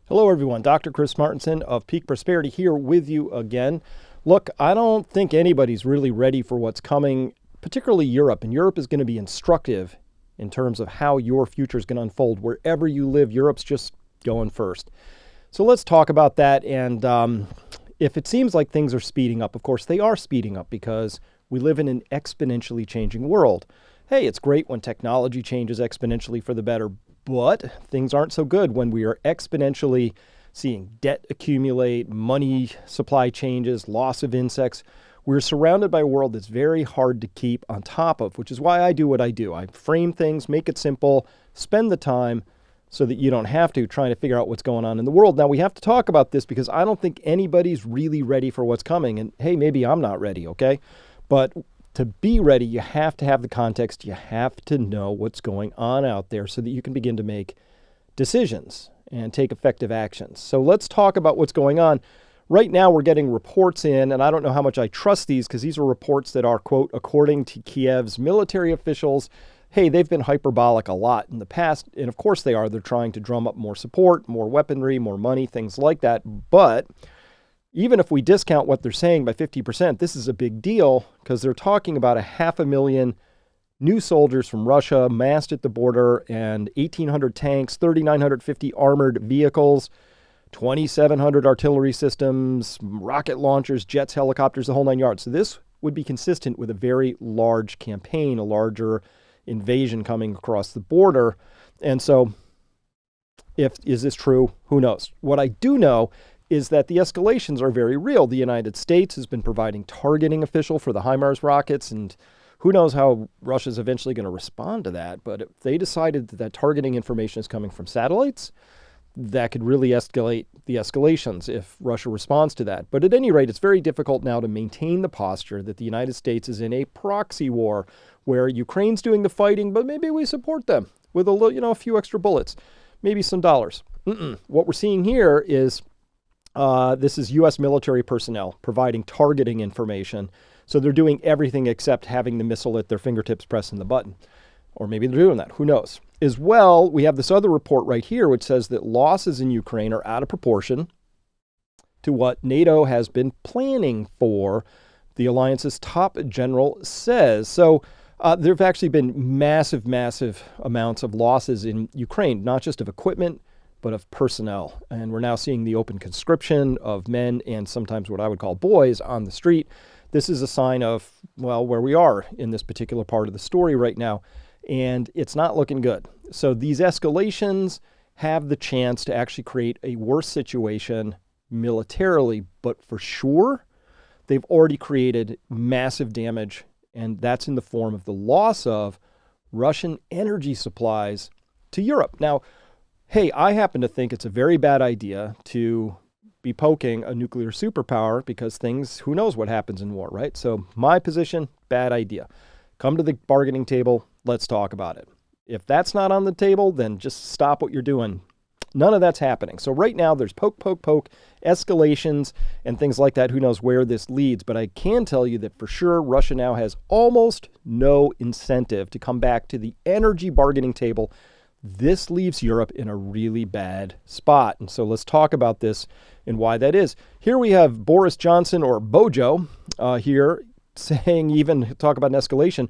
Hello, everyone. Dr. Chris Martinson of Peak Prosperity here with you again. Look, I don't think anybody's really ready for what's coming, particularly Europe. And Europe is going to be instructive in terms of how your future is going to unfold. Wherever you live, Europe's just going first. So let's talk about that. And if it seems like things are speeding up, of course, they are speeding up because we live in an exponentially changing world. Hey, it's great when technology changes exponentially for the better, but things aren't so good when we are exponentially seeing debt accumulate, money supply changes, loss of insects. We're surrounded by a world that's very hard to keep on top of, which is why I do what I do. I frame things, make it simple, spend the time so that you don't have to trying to figure out what's going on in the world. Now, we have to talk about this because I don't think anybody's really ready for what's coming. And hey, maybe I'm not ready, okay? But to be ready, you have to have the context. You have to know what's going on out there so that you can begin to make decisions and take effective actions. So let's talk about what's going on. Right now, we're getting reports in, and I don't know how much I trust these because these are reports that are, quote, according to Kiev's military officials. Hey, they've been hyperbolic a lot in the past, and of course they are. They're trying to drum up more support, more weaponry, more money, things like that. But even if we discount what they're saying by 50%, this is a big deal because they're talking about 500,000 new soldiers from Russia massed at the border and 1,800 tanks, 3,950 armored vehicles, 2,700 artillery systems, rocket launchers, jets, helicopters, the whole nine yards. So this would be consistent with a very large campaign, a larger invasion coming across the border. And so is this true? Who knows? What I do know is that the escalations are very real. The United States has been providing targeting official for the HIMARS rockets, and who knows how Russia's eventually going to respond to that. But if they decided that targeting information is coming from satellites, that could really escalate the escalations if Russia responds to that. But at any rate, it's very difficult now to maintain the posture that the United States is in a proxy war where Ukraine's doing the fighting, but maybe we support them with a few extra bullets, maybe some dollars. What we're seeing here is this is U.S. military personnel providing targeting information. So they're doing everything except having the missile at their fingertips pressing the button. Or maybe they're doing that. Who knows? As well, we have this other report right here which says that losses in Ukraine are out of proportion to what NATO has been planning for, the alliance's top general says. So there have actually been massive amounts of losses in Ukraine, not just of equipment, but of personnel. And we're now seeing the open conscription of men and sometimes what I would call boys on the street. This is a sign of, well, where we are in this particular part of the story right now. And it's not looking good. So these escalations have the chance to actually create a worse situation militarily, but for sure, they've already created massive damage. And that's in the form of the loss of Russian energy supplies to Europe. Now, hey, I happen to think it's a very bad idea to be poking a nuclear superpower because who knows what happens in war, right? So my position, bad idea. Come to the bargaining table. Let's talk about it. If that's not on the table, then just stop what you're doing. None of that's happening. So right now there's poke, escalations and things like that. Who knows where this leads? But I can tell you that for sure, Russia now has almost no incentive to come back to the energy bargaining table. This leaves Europe in a really bad spot. And so let's talk about this and why that is. Here we have Boris Johnson, or Bojo, here saying, even talk about an escalation,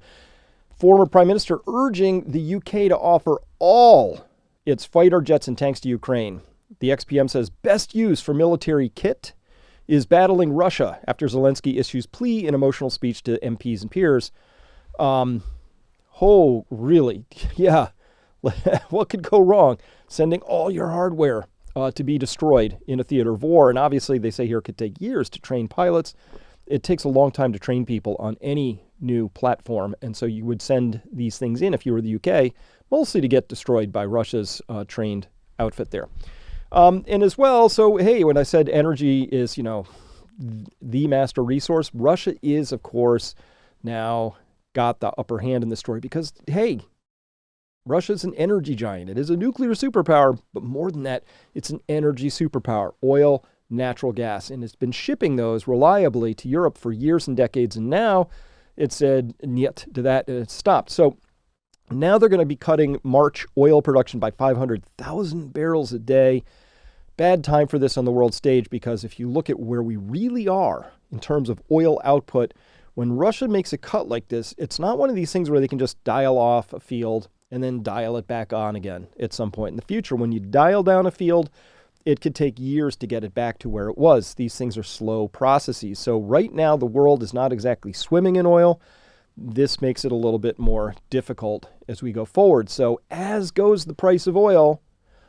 former prime minister urging the UK to offer all its fighter jets and tanks to Ukraine. The XPM says best use for military kit is battling Russia after Zelensky issues plea in emotional speech to MPs and peers. Oh, really? Yeah. What could go wrong? Sending all your hardware to be destroyed in a theater of war. And obviously, they say here it could take years to train pilots. It takes a long time to train people on any new platform. And so you would send these things in if you were the UK, mostly to get destroyed by Russia's trained outfit there. And as well, so, hey, when I said energy is, the master resource, Russia is, of course, now got the upper hand in the story because, hey, Russia's an energy giant. It is a nuclear superpower, but more than that, it's an energy superpower. Oil, natural gas, and it's been shipping those reliably to Europe for years and decades, and now it said niet to that, and it stopped. So now they're going to be cutting March oil production by 500,000 barrels a day. bad time for this on the world stage, because if you look at where we really are in terms of oil output, when Russia makes a cut like this, it's not one of these things where they can just dial off a field and then dial it back on again at some point in the future. When you dial down a field, it could take years to get it back to where it was. These things are slow processes. So right now, the world is not exactly swimming in oil. This makes it a little bit more difficult as we go forward. So as goes the price of oil,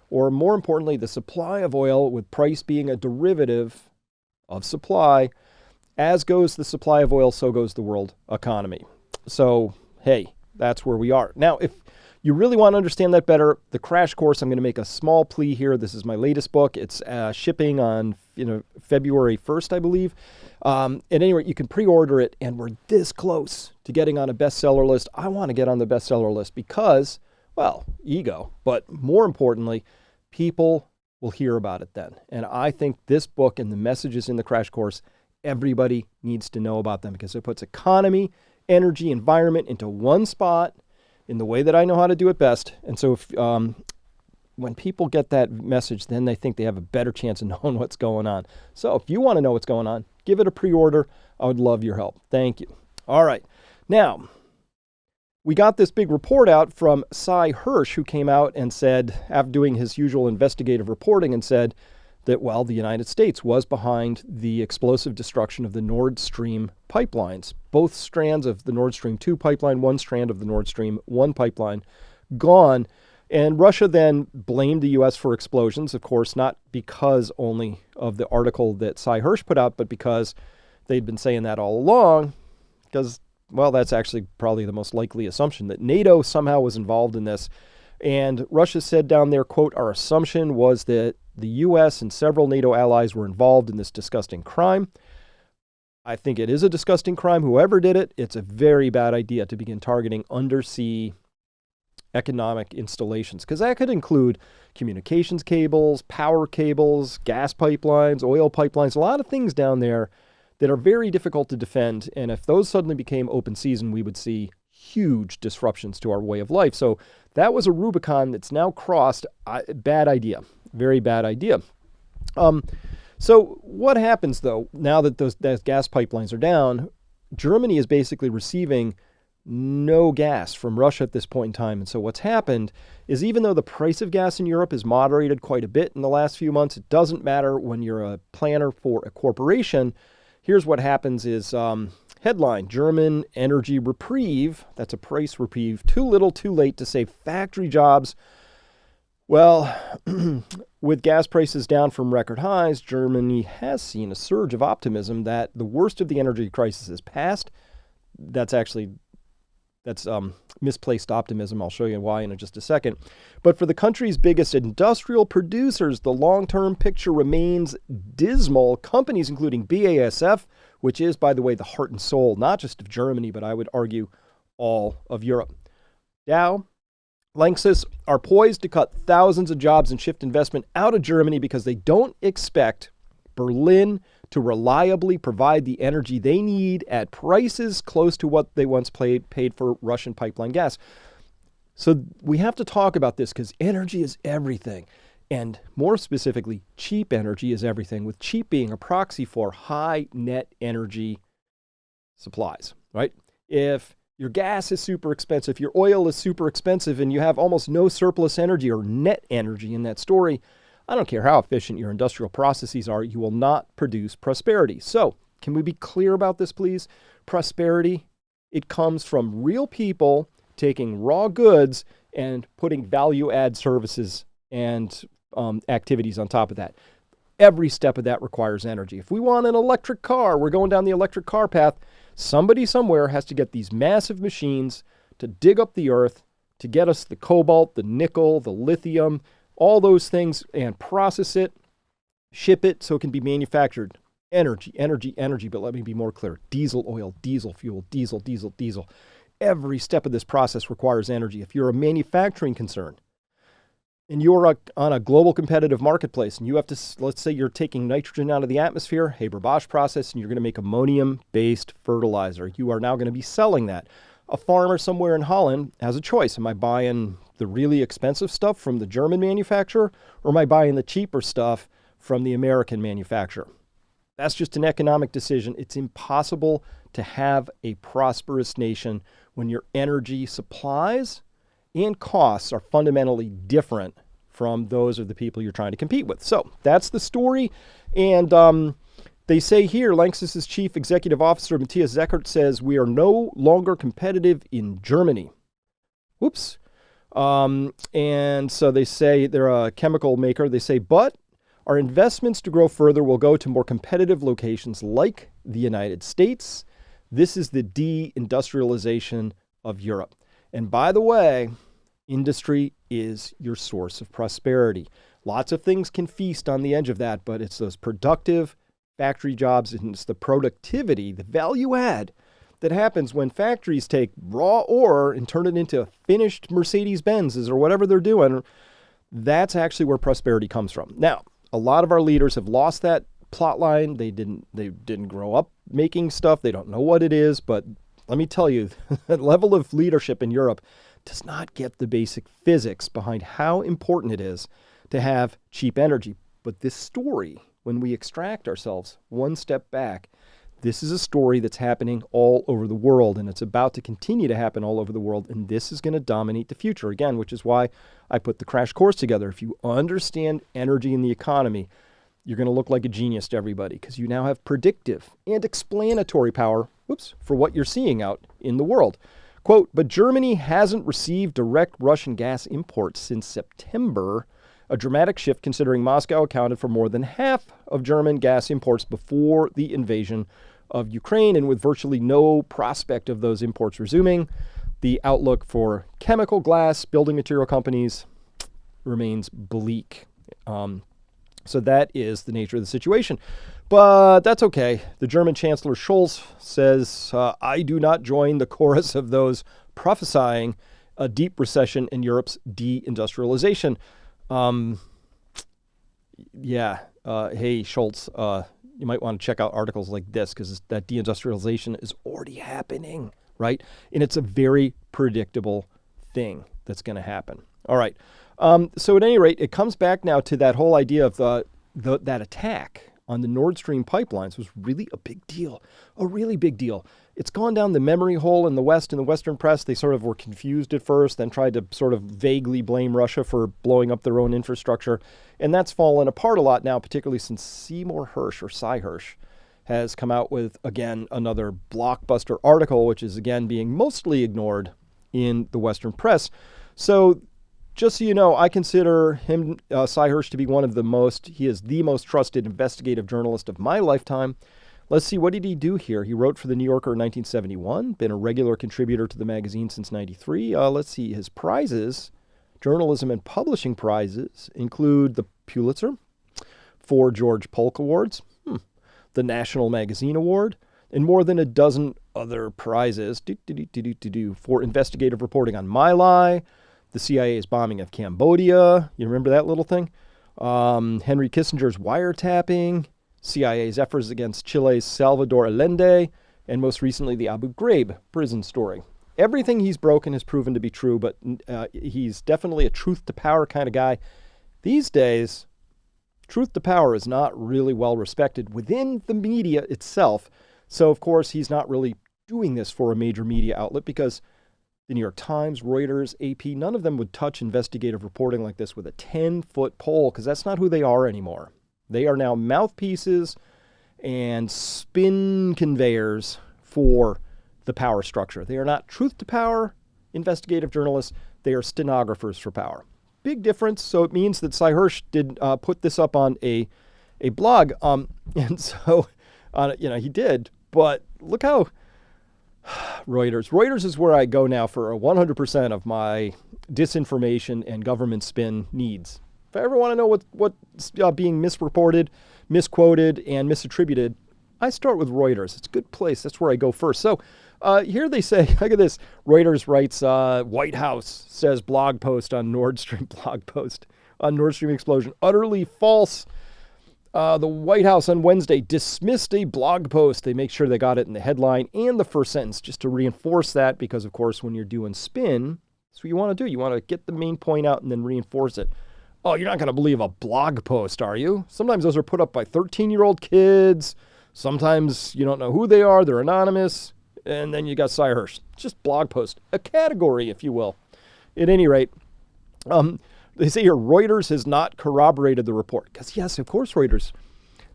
or more importantly, the supply of oil, with price being a derivative of supply, as goes the supply of oil, so goes the world economy. So, hey, that's where we are. Now, if you really want to understand that better, the crash course, I'm going to make a small plea here. This is my latest book. It's shipping on February 1st, I believe. At any rate, you can pre-order it, and we're this close to getting on a bestseller list. I want to get on the bestseller list because, well, ego, but more importantly, people will hear about it then. And I think this book and the messages in the crash course, everybody needs to know about them, because it puts economy, energy, environment into one spot in the way that I know how to do it best. And so if when people get that message, then they think they have a better chance of knowing what's going on. So if you want to know what's going on, give it a pre-order. I would love your help. Thank you. All right. Now, we got this big report out from Cy Hirsch, who came out and said, after doing his usual investigative reporting, and said that, well, the United States was behind the explosive destruction of the Nord Stream pipelines. Both strands of the Nord Stream 2 pipeline, one strand of the Nord Stream 1 pipeline gone. And Russia then blamed the U.S. for explosions, of course, not because only of the article that Cy Hirsch put out, but because they'd been saying that all along, because, well, that's actually probably the most likely assumption, that NATO somehow was involved in this. And Russia said down there, quote, "Our assumption was that the U.S. and several NATO allies were involved in this disgusting crime." I think it is a disgusting crime. Whoever did it, it's a very bad idea to begin targeting undersea economic installations, because that could include communications cables, power cables, gas pipelines, oil pipelines, a lot of things down there that are very difficult to defend. And if those suddenly became open season, we would see huge disruptions to our way of life. So that was a Rubicon that's now crossed. Bad idea. Very bad idea. So what happens, though, now that those gas pipelines are down? Germany is basically receiving no gas from Russia at this point in time. And so what's happened is, even though the price of gas in Europe has moderated quite a bit in the last few months, it doesn't matter when you're a planner for a corporation. Here's what happens is, headline, German energy reprieve. That's a price reprieve. Too little, too late to save factory jobs. Well, with gas prices down from record highs, Germany has seen a surge of optimism that the worst of the energy crisis is past. That's misplaced optimism. I'll show you why in just a second. But for the country's biggest industrial producers, the long-term picture remains dismal. Companies including BASF, which is, by the way, the heart and soul, not just of Germany, but I would argue all of Europe. Dow, Lanxess are poised to cut thousands of jobs and shift investment out of Germany because they don't expect Berlin to reliably provide the energy they need at prices close to what they once paid for Russian pipeline gas. So we have to talk about this, because energy is everything. And more specifically, cheap energy is everything, with cheap being a proxy for high net energy supplies, right? If your gas is super expensive, your oil is super expensive, and you have almost no surplus energy or net energy in that story, I don't care how efficient your industrial processes are, you will not produce prosperity. So, can we be clear about this, please? Prosperity, it comes from real people taking raw goods and putting value-add services and activities on top of that. Every step of that requires energy. If we want an electric car, we're going down the electric car path. Somebody somewhere has to get these massive machines to dig up the earth, to get us the cobalt, the nickel, the lithium, all those things, and process it, ship it so it can be manufactured. Energy, energy, energy. But let me be more clear. Diesel oil, diesel fuel, diesel, diesel, diesel. Every step of this process requires energy. If you're a manufacturing concern and you're on a global competitive marketplace and you have to, let's say you're taking nitrogen out of the atmosphere, Haber-Bosch process, and you're going to make ammonium-based fertilizer. You are now going to be selling that. A farmer somewhere in Holland has a choice. Am I buying the really expensive stuff from the German manufacturer, or am I buying the cheaper stuff from the American manufacturer. That's just an economic decision. It's impossible to have a prosperous nation when your energy supplies and costs are fundamentally different from those of the people you're trying to compete with. So that's the story. And they say here, Lanxess's chief executive officer, Matthias Zeckert, says we are no longer competitive in Germany. Whoops. And so they say they're a chemical maker. They say, but our investments to grow further will go to more competitive locations like the United States. This is the de-industrialization of Europe. And by the way, industry is your source of prosperity. Lots of things can feast on the edge of that, but it's those productive factory jobs and it's the productivity, the value add that happens when factories take raw ore and turn it into finished Mercedes-Benzes or whatever they're doing. That's actually where prosperity comes from. Now, a lot of our leaders have lost that plot line. They didn't grow up making stuff. They don't know what it is. But let me tell you, that level of leadership in Europe does not get the basic physics behind how important it is to have cheap energy. But this story, when we extract ourselves one step back, this is a story that's happening all over the world, and it's about to continue to happen all over the world, and this is going to dominate the future again, which is why I put the crash course together. If you understand energy in the economy, you're going to look like a genius to everybody because you now have predictive and explanatory power, for what you're seeing out in the world. Quote, but Germany hasn't received direct Russian gas imports since September, a dramatic shift considering Moscow accounted for more than half of German gas imports before the invasion of Ukraine, and with virtually no prospect of those imports resuming, the outlook for chemical, glass, building material companies remains bleak. So that is the nature of the situation. But that's okay. The German Chancellor Scholz says, I do not join the chorus of those prophesying a deep recession in Europe's deindustrialization. Hey, Scholz, you might want to check out articles like this because that deindustrialization is already happening, right? And it's a very predictable thing that's going to happen. All right. So at any rate, it comes back now to that whole idea of that attack on the Nord Stream pipelines was really a big deal, a really big deal. It's gone down the memory hole in the West, in the Western press. They sort of were confused at first, then tried to sort of vaguely blame Russia for blowing up their own infrastructure. And that's fallen apart a lot now, particularly since Seymour Hersh, or Cy Hersh, has come out with, again, another blockbuster article, which is, again, being mostly ignored in the Western press. So just so you know, I consider him, Cy Hersh, to be he is the most trusted investigative journalist of my lifetime. Let's see, what did he do here? He wrote for The New Yorker in 1971, been a regular contributor to the magazine since 93. Let's see, his prizes, journalism and publishing prizes, include the Pulitzer, 4 George Polk Awards, the National Magazine Award, and more than a dozen other prizes for investigative reporting on My Lai, the CIA's bombing of Cambodia. You remember that little thing? Henry Kissinger's wiretapping, CIA's efforts against Chile's Salvador Allende, and most recently the Abu Ghraib prison story. Everything he's broken has proven to be true, but he's definitely a truth to power kind of guy. These days, truth to power is not really well respected within the media itself. So, of course, he's not really doing this for a major media outlet because the New York Times, Reuters, AP, none of them would touch investigative reporting like this with a 10-foot pole because that's not who they are anymore. They are now mouthpieces and spin conveyors for the power structure. They are not truth to power investigative journalists. They are stenographers for power. Big difference. So it means that Cy Hersh did put this up on a blog. And so, he did. But look how Reuters is where I go now for 100% of my disinformation and government spin needs. If I ever want to know what's being misreported, misquoted, and misattributed, I start with Reuters. It's a good place. That's where I go first. So here they say, look at this. Reuters writes, White House says blog post on Nord Stream explosion. Utterly false. The White House on Wednesday dismissed a blog post. They make sure they got it in the headline and the first sentence just to reinforce that because, of course, when you're doing spin, that's what you want to do. You want to get the main point out and then reinforce it. Oh, you're not going to believe a blog post, are you? Sometimes those are put up by 13-year-old kids. Sometimes you don't know who they are. They're anonymous. And then you got Cy Hirsch. Just blog post, a category, if you will. At any rate, they say here Reuters has not corroborated the report. Because, yes, of course, Reuters.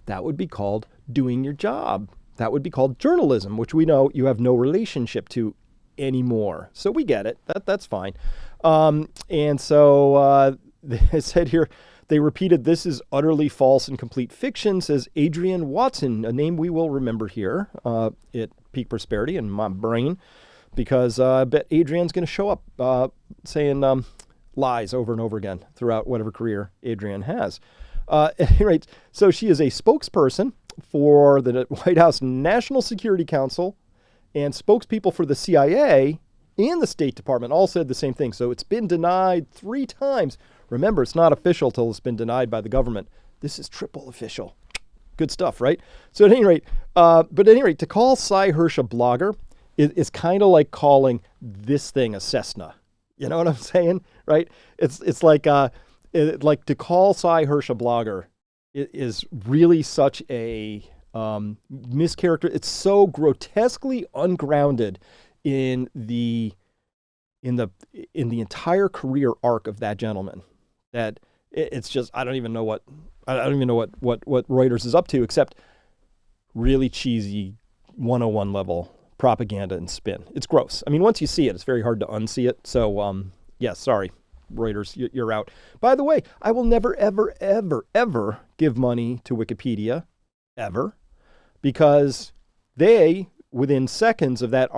That would be called doing your job. That would be called journalism, which we know you have no relationship to anymore. So we get it. That's fine. And so they said here, they repeated, this is utterly false and complete fiction, says Adrienne Watson, a name we will remember here at Peak Prosperity in my brain, because I bet Adrienne's going to show up saying lies over and over again throughout whatever career Adrienne has. At any rate, so she is a spokesperson for the White House National Security Council, and spokespeople for the CIA and the State Department all said the same thing. So it's been denied 3 times. Remember, it's not official till it's been denied by the government. This is triple official. Good stuff, right? So at any rate, to call Cy Hirsch a blogger is kind of like calling this thing a Cessna. You know what I'm saying, right? It's like to call Cy Hirsch a blogger is really such a mischaracter. It's so grotesquely ungrounded in the entire career arc of that gentleman that it's just I don't even know what Reuters is up to, except really cheesy 101 level propaganda and spin. It's gross. I mean, once you see it, it's very hard to unsee it. So sorry, Reuters, you're out. By the way, I will never, ever, ever, ever give money to Wikipedia, ever, because they, within seconds of that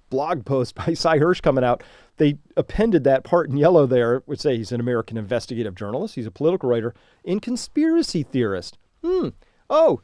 blog post by Cy Hirsch coming out, they appended that part in yellow there, which say he's an American investigative journalist, he's a political writer, and conspiracy theorist. Oh,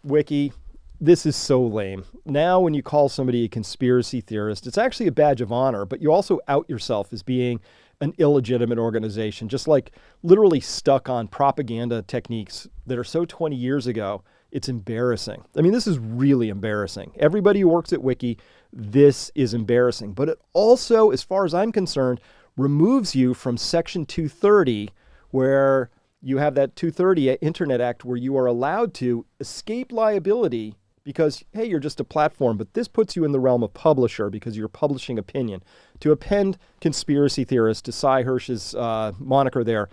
Wiki, this is so lame. Now when you call somebody a conspiracy theorist, it's actually a badge of honor, but you also out yourself as being an illegitimate organization, just like literally stuck on propaganda techniques that are so 20 years ago. It's embarrassing. I mean, this is really embarrassing. Everybody who works at Wiki, this is embarrassing. But it also, as far as I'm concerned, removes you from Section 230, where you have that 230 Internet Act where you are allowed to escape liability because, hey, you're just a platform. But this puts you in the realm of publisher because you're publishing opinion. To append conspiracy theorist to Cy Hirsch's moniker there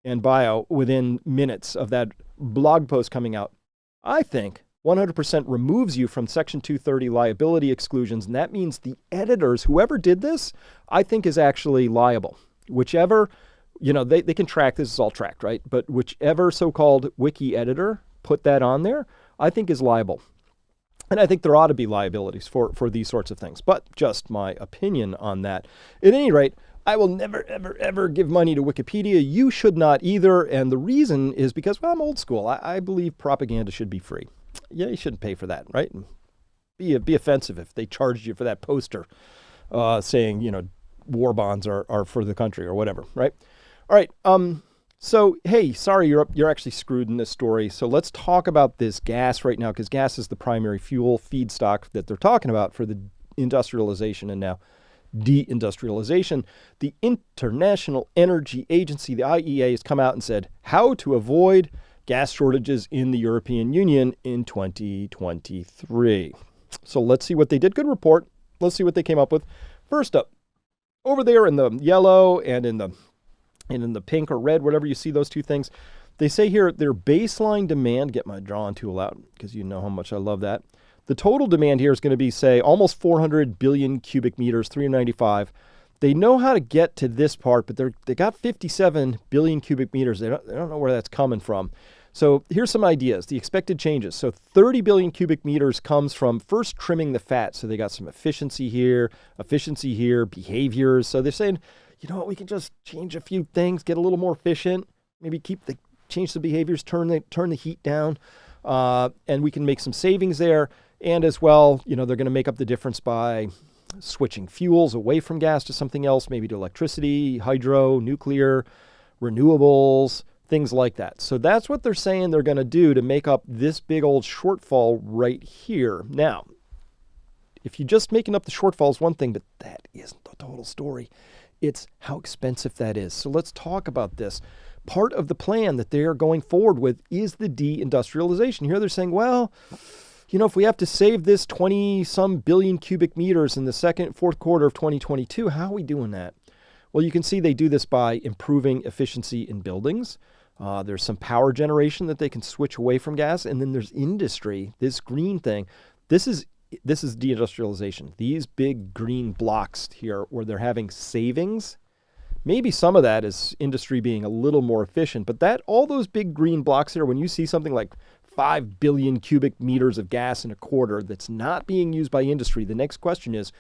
and bio within minutes of that blog post coming out, I think 100% removes you from Section 230 liability exclusions. And that means the editors, whoever did this, I think is actually liable. Whichever, they can track, this is all tracked, right? But whichever so-called wiki editor put that on there, I think is liable. And I think there ought to be liabilities for these sorts of things. But just my opinion on that. At any rate, I will never, ever, ever give money to Wikipedia. You should not either. And the reason is because, well, I'm old school. I believe propaganda should be free. Yeah, you shouldn't pay for that, right? Be offensive if they charged you for that poster saying, war bonds are for the country or whatever, right? All right. So, hey, sorry, you're actually screwed in this story. So let's talk about this gas right now, because gas is the primary fuel feedstock that they're talking about for the industrialization and now de-industrialization. The International Energy Agency, the IEA, has come out and said how to avoid gas shortages in the European Union in 2023. So let's see what they did. Good report. Let's see what they came up with. First up, over there in the yellow and in the pink or red, whatever you see those two things, they say here their baseline demand, get my drawing tool out because you know how much I love that. The total demand here is going to be, say, almost 400 billion cubic meters, 395. They know how to get to this part, but they got 57 billion cubic meters. They don't know where that's coming from. So here's some ideas, the expected changes. So 30 billion cubic meters comes from first trimming the fat. So they got some efficiency here, behaviors. So they're saying, you know what, we can just change a few things, get a little more efficient, maybe change the behaviors, turn the heat down, and we can make some savings there. And as well, they're going to make up the difference by switching fuels away from gas to something else, maybe to electricity, hydro, nuclear, renewables, things like that. So that's what they're saying they're going to do to make up this big old shortfall right here. Now, if you're just making up the shortfall is one thing, but that isn't the total story. It's how expensive that is. So let's talk about this. Part of the plan that they are going forward with is the de-industrialization. Here they're saying, well, if we have to save this 20-some billion cubic meters in the fourth quarter of 2022, how are we doing that? Well, you can see they do this by improving efficiency in buildings. There's some power generation that they can switch away from gas. And then there's industry, this green thing. This is deindustrialization. These big green blocks here where they're having savings. Maybe some of that is industry being a little more efficient, but all those big green blocks here, when you see something like 5 billion cubic meters of gas in a quarter that's not being used by industry, the next question is,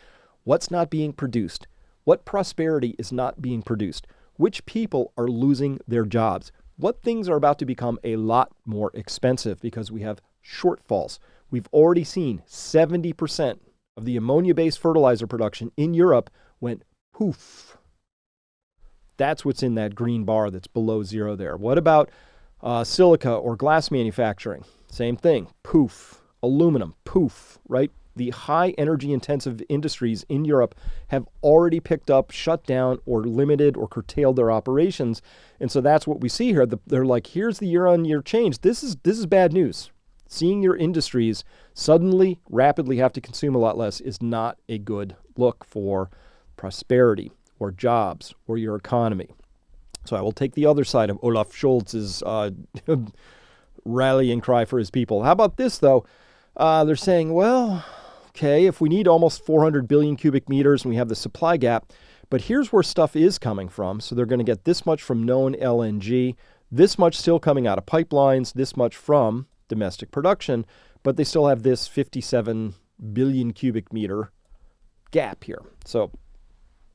what's not being produced? What prosperity is not being produced? Which people are losing their jobs? What things are about to become a lot more expensive because we have shortfalls? We've already seen 70% of the ammonia-based fertilizer production in Europe went poof. That's what's in that green bar that's below zero there. What about silica or glass manufacturing? Same thing, poof. Aluminum, poof, right? The high energy intensive industries in Europe have already picked up, shut down, or limited or curtailed their operations. And so that's what we see here. They're like, here's the year-on-year change. This is bad news. Seeing your industries suddenly, rapidly have to consume a lot less is not a good look for prosperity or jobs or your economy. So I will take the other side of Olaf Scholz's rallying cry for his people. How about this, though? They're saying, well, okay, if we need almost 400 billion cubic meters and we have the supply gap, but here's where stuff is coming from. So they're going to get this much from known LNG, this much still coming out of pipelines, this much from domestic production, but they still have this 57 billion cubic meter gap here. So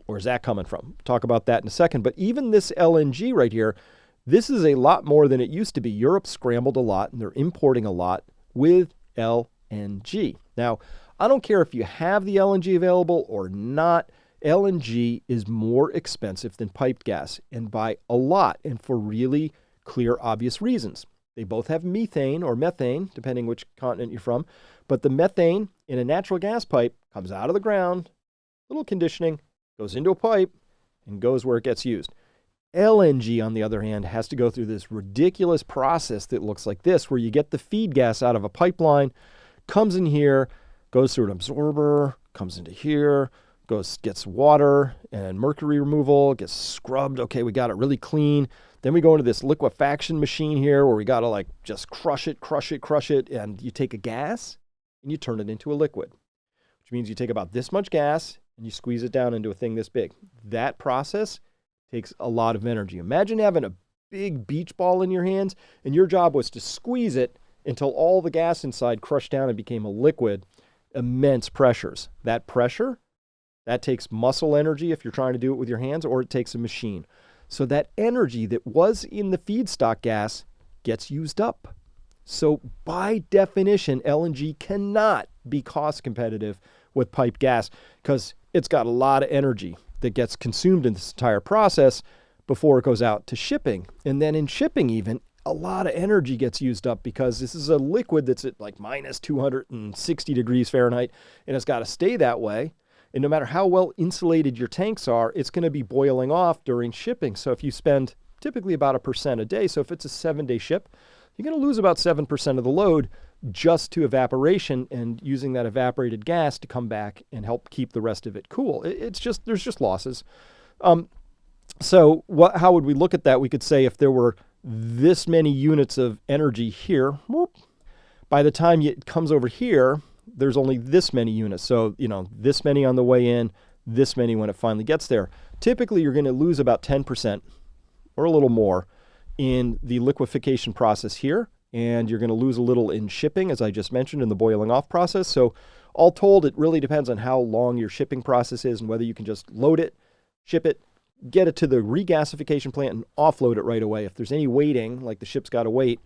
where's that coming from? Talk about that in a second. But even this LNG right here, this is a lot more than it used to be. Europe scrambled a lot, and they're importing a lot with LNG. Now, I don't care if you have the LNG available or not. LNG is more expensive than piped gas, and by a lot, and for really clear, obvious reasons. They both have methane or methane, depending which continent you're from. But the methane in a natural gas pipe comes out of the ground, little conditioning, goes into a pipe, and goes where it gets used. LNG, on the other hand, has to go through this ridiculous process that looks like this, where you get the feed gas out of a pipeline, comes in here, goes through an absorber, comes into here, gets water and mercury removal, gets scrubbed. Okay, we got it really clean. Then we go into this liquefaction machine here where we got to like just crush it. And you take a gas and you turn it into a liquid, which means you take about this much gas and you squeeze it down into a thing this big. That process takes a lot of energy. Imagine having a big beach ball in your hands and your job was to squeeze it until all the gas inside crushed down and became a liquid. Immense pressures. That pressure, that takes muscle energy if you're trying to do it with your hands, or it takes a machine. So that energy that was in the feedstock gas gets used up. So by definition, LNG cannot be cost competitive with piped gas because it's got a lot of energy that gets consumed in this entire process before it goes out to shipping. And then in shipping even, a lot of energy gets used up because this is a liquid that's at like minus 260 degrees Fahrenheit, and it's got to stay that way. And no matter how well insulated your tanks are, it's going to be boiling off during shipping. So if you spend typically about 1% a day, so if it's a 7-day ship, you're going to lose about 7% of the load just to evaporation and using that evaporated gas to come back and help keep the rest of it cool. There's just losses. So how would we look at that? We could say if there were this many units of energy here, by the time it comes over here, there's only this many units. So, this many on the way in, this many when it finally gets there. Typically, you're going to lose about 10% or a little more in the liquefaction process here. And you're going to lose a little in shipping, as I just mentioned, in the boiling off process. So all told, it really depends on how long your shipping process is and whether you can just load it, ship it, get it to the regasification plant and offload it right away. If there's any waiting, like the ship's got to wait,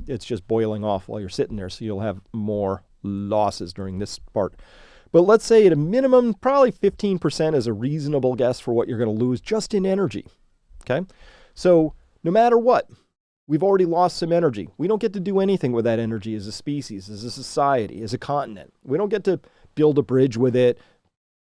it's just boiling off while you're sitting there. So you'll have more losses during this part. But let's say at a minimum, probably 15% is a reasonable guess for what you're going to lose just in energy. Okay. So no matter what, we've already lost some energy. We don't get to do anything with that energy as a species, as a society, as a continent. We don't get to build a bridge with it,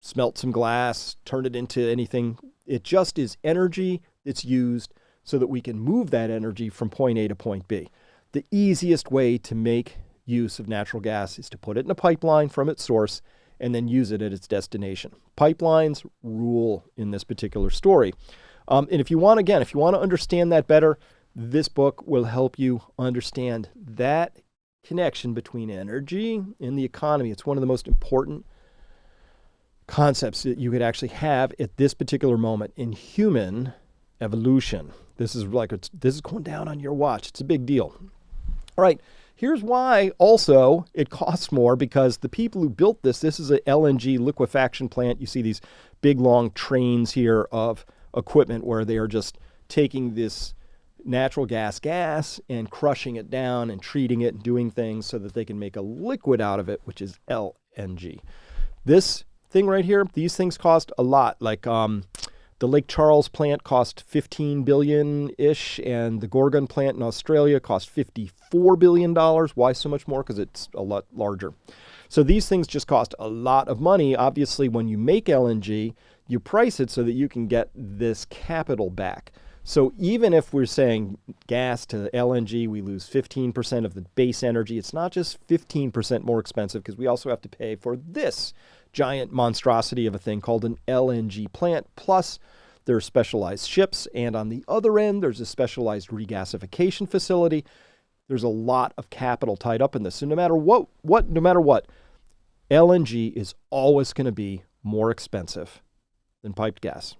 smelt some glass, turn it into anything. It just is energy that's used so that we can move that energy from point A to point B. The easiest way to make use of natural gas is to put it in a pipeline from its source and then use it at its destination. Pipelines rule in this particular story. And if you want to understand that better, this book will help you understand that connection between energy and the economy. It's one of the most important concepts that you could actually have at this particular moment in human evolution. This is going down on your watch. It's a big deal. All right, here's why also it costs more, because the people who built this is a LNG liquefaction plant. You see these big long trains here of equipment where they are just taking this natural gas and crushing it down and treating it and doing things so that they can make a liquid out of it, which is LNG. This thing right here, these things cost a lot. Like the Lake Charles plant cost $15 billion-ish, and the Gorgon plant in Australia cost $54 billion. Why so much more? Because it's a lot larger. So these things just cost a lot of money. Obviously, when you make LNG, you price it so that you can get this capital back. So even if we're saying gas to LNG, we lose 15% of the base energy, it's not just 15% more expensive, because we also have to pay for this giant monstrosity of a thing called an LNG plant. Plus, there are specialized ships, and on the other end, there's a specialized regasification facility. There's a lot of capital tied up in this. So no matter what, LNG is always going to be more expensive than piped gas.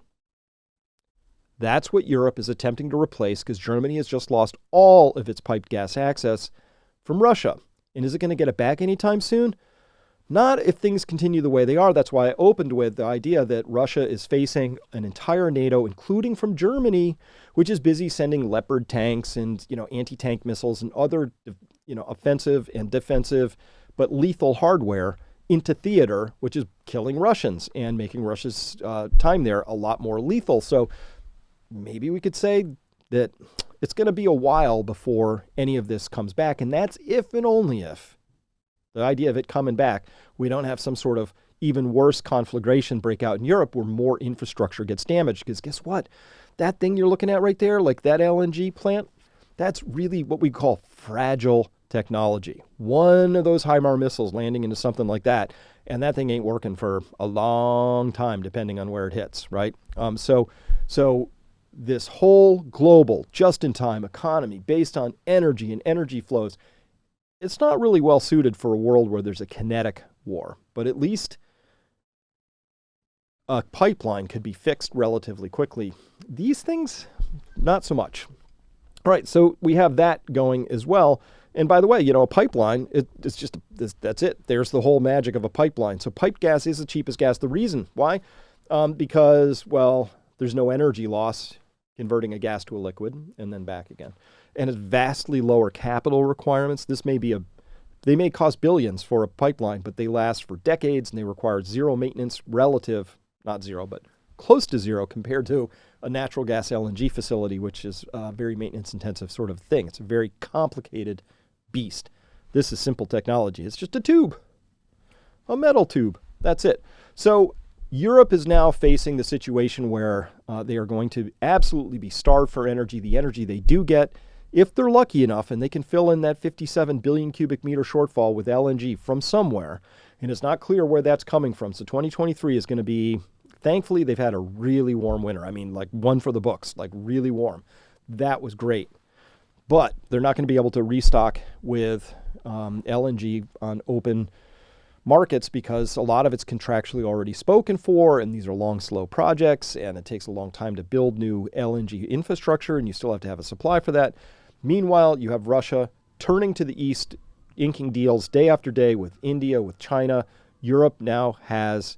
That's what Europe is attempting to replace, because Germany has just lost all of its piped gas access from Russia. And is it going to get it back anytime soon? Not if things continue the way they are. That's why I opened with the idea that Russia is facing an entire NATO, including from Germany, which is busy sending Leopard tanks and, anti-tank missiles and other, offensive and defensive but lethal hardware into theater, which is killing Russians and making Russia's time there a lot more lethal. So maybe we could say that it's going to be a while before any of this comes back. And that's if and only if, the idea of it coming back, we don't have some sort of even worse conflagration break out in Europe where more infrastructure gets damaged. Because guess what? That thing you're looking at right there, like that LNG plant, that's really what we call fragile technology. One of those HIMARS missiles landing into something like that, and that thing ain't working for a long time, depending on where it hits, right? So this whole global just-in-time economy based on energy and energy flows, it's not really well suited for a world where there's a kinetic war, but at least a pipeline could be fixed relatively quickly. These things, not so much. All right, so we have that going as well. And by the way, a pipeline, it's just, that's it. There's the whole magic of a pipeline. So piped gas is the cheapest gas. The reason why? Because, there's no energy loss converting a gas to a liquid and then back again. And it's vastly lower capital requirements. They may cost billions for a pipeline, but they last for decades and they require zero maintenance not zero, but close to zero compared to a natural gas LNG facility, which is a very maintenance intensive sort of thing. It's a very complicated beast. This is simple technology. It's just a tube, a metal tube. That's it. So Europe is now facing the situation where they are going to absolutely be starved for energy. The energy they do get, if they're lucky enough, and they can fill in that 57 billion cubic meter shortfall with LNG from somewhere, and it's not clear where that's coming from. So 2023 is going to be, thankfully, they've had a really warm winter. I mean, like one for the books, like really warm. That was great. But they're not going to be able to restock with LNG on open markets because a lot of it's contractually already spoken for, and these are long, slow projects, and it takes a long time to build new LNG infrastructure, and you still have to have a supply for that. Meanwhile, you have Russia turning to the east, inking deals day after day with India, with China. Europe now has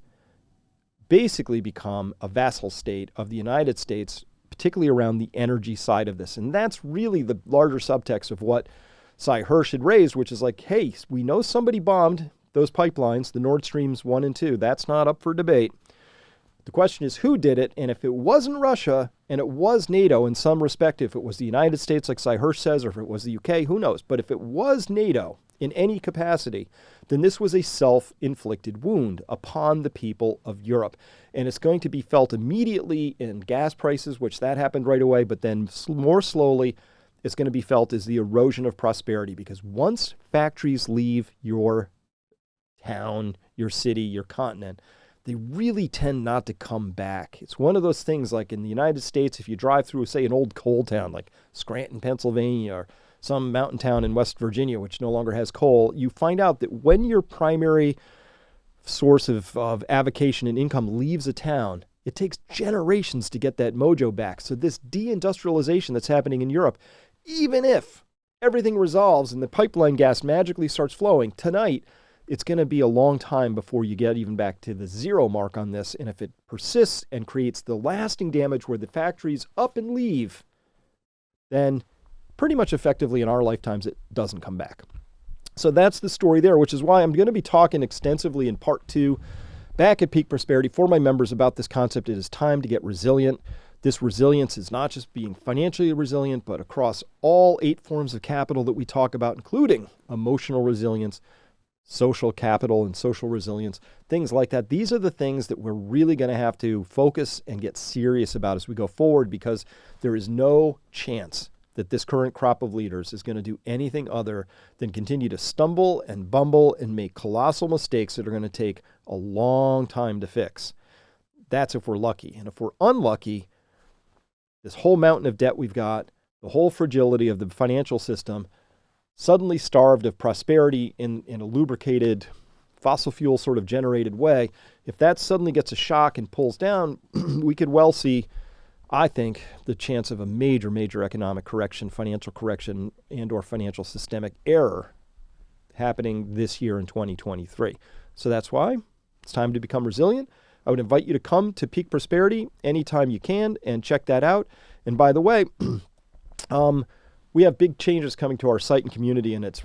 basically become a vassal state of the United States, particularly around the energy side of this. And that's really the larger subtext of what Cy Hirsch had raised, which is like, hey, we know somebody bombed those pipelines, the Nord Streams 1 and 2. That's not up for debate. The question is who did it, and if it wasn't Russia and it was NATO in some respect, if it was the United States like Cy Hirsch says, or if it was the UK, who knows? But if it was NATO in any capacity, then this was a self-inflicted wound upon the people of Europe. And it's going to be felt immediately in gas prices, which that happened right away, but then more slowly it's going to be felt as the erosion of prosperity, because once factories leave your town, your city, your continent, they really tend not to come back. It's one of those things like in the United States, if you drive through, say, an old coal town like Scranton, Pennsylvania, or some mountain town in West Virginia, which no longer has coal, you find out that when your primary source of avocation and income leaves a town, it takes generations to get that mojo back. So this de-industrialization that's happening in Europe, even if everything resolves and the pipeline gas magically starts flowing tonight, it's going to be a long time before you get even back to the zero mark on this. And if it persists and creates the lasting damage where the factories up and leave, then pretty much effectively in our lifetimes, it doesn't come back. So that's the story there, which is why I'm going to be talking extensively in part 2 back at Peak Prosperity for my members about this concept. It is time to get resilient. This resilience is not just being financially resilient, but across all 8 forms of capital that we talk about, including emotional resilience, social capital and social resilience, things like that. These are the things that we're really going to have to focus and get serious about as we go forward, because there is no chance that this current crop of leaders is going to do anything other than continue to stumble and bumble and make colossal mistakes that are going to take a long time to fix. That's if we're lucky. And if we're unlucky, this whole mountain of debt we've got, the whole fragility of the financial system, suddenly starved of prosperity in a lubricated, fossil fuel sort of generated way, if that suddenly gets a shock and pulls down, we could well see, I think, the chance of a major, major economic correction, financial correction, and or financial systemic error happening this year in 2023. So that's why it's time to become resilient. I would invite you to come to Peak Prosperity anytime you can and check that out. And by the way, we have big changes coming to our site and community, and it's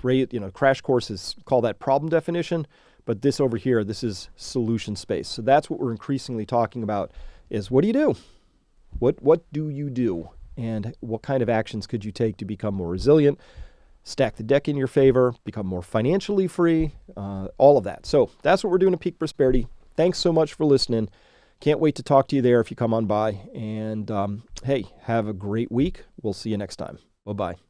crash courses call that problem definition, but this over here, this is solution space. So that's what we're increasingly talking about is what do you do? What do you do? And what kind of actions could you take to become more resilient, stack the deck in your favor, become more financially free, all of that. So that's what we're doing at Peak Prosperity. Thanks so much for listening. Can't wait to talk to you there if you come on by. And hey, have a great week. We'll see you next time. Bye-bye.